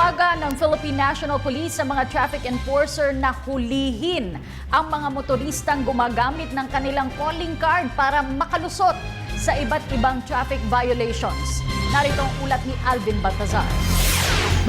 Panawagan ng Philippine National Police sa mga traffic enforcer na hulihin ang mga motoristang gumagamit ng kanilang calling card para makalusot sa iba't ibang traffic violations. Narito ang ulat ni Alvin Baltazar.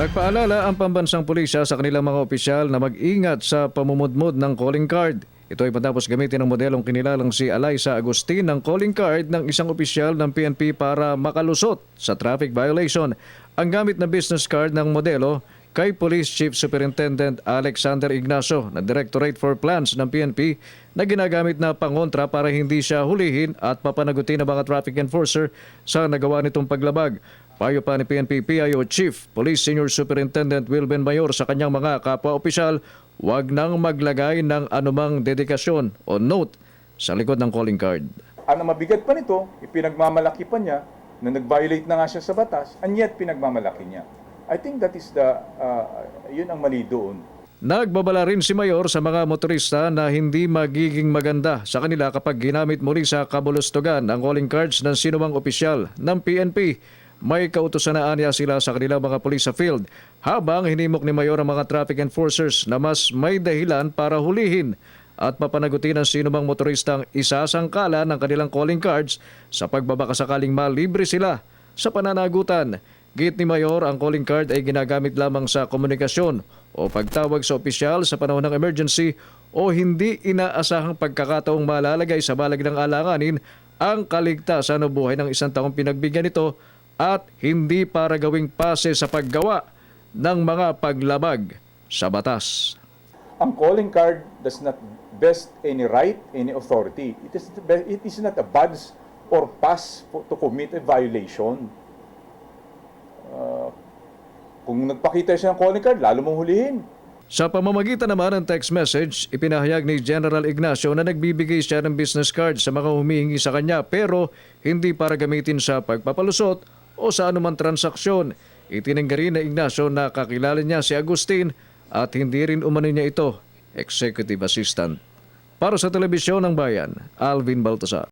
Nagpaalala ang pambansang pulisya sa kanilang mga opisyal na mag-ingat sa pamumudmod ng calling card. Ito ay matapos gamitin ng modelong kinilalang si Alyssa Agustin ng calling card ng isang opisyal ng PNP para makalusot sa traffic violation. Ang gamit na business card ng modelo kay Police Chief Superintendent Alexander Ignacio na Directorate for Plans ng PNP na ginagamit na pangontra para hindi siya hulihin at papanagutin ng mga traffic enforcer sa nagawa nitong paglabag. Payo pa ni PNP PIO Chief Police Senior Superintendent Wilben Mayor sa kanyang mga kapwa-opisyal, huwag nang maglagay ng anumang dedikasyon o note sa likod ng calling card. Ang mabigat pa nito, ipinagmamalaki pa niya na nag-violate na nga siya sa batas, and yet pinagmamalaki niya. I think that is yun ang mali doon. Nagbabala rin si Mayor sa mga motorista na hindi magiging maganda sa kanila kapag ginamit muli sa kabulustugan ang calling cards ng sinumang opisyal ng PNP. May kautusan na anya sila sa kanilang mga pulis sa field, habang hinimok ni Mayor ang mga traffic enforcers na mas may dahilan para hulihin at papanagutin ang sinumang motoristang isasangkala ng kanilang calling cards sa pagbabakasakaling malibre sila sa pananagutan. Git ni Mayor, ang calling card ay ginagamit lamang sa komunikasyon o pagtawag sa opisyal sa panahon ng emergency o hindi inaasahang pagkakataong malalagay sa balag ng alanganin ang kaligtasan o buhay ng isang taong pinagbigyan nito at hindi para gawing pase sa paggawa ng mga paglabag sa batas. Ang calling card does not vest any right, any authority. It is not a badge or pass to commit a violation. Kung nagpakita siya ng calling card, lalo mong hulihin. Sa pamamagitan naman ng text message, ipinahayag ni General Ignacio na nagbibigay siya ng business card sa mga humihingi sa kanya pero hindi para gamitin sa pagpapalusot o sa anumang transaksyon. Itinanggi rin na Ignacio na kakilala niya si Agustin at hindi rin umano niya ito executive assistant. Para sa Telebisyon ng Bayan, Alvin Baltazar.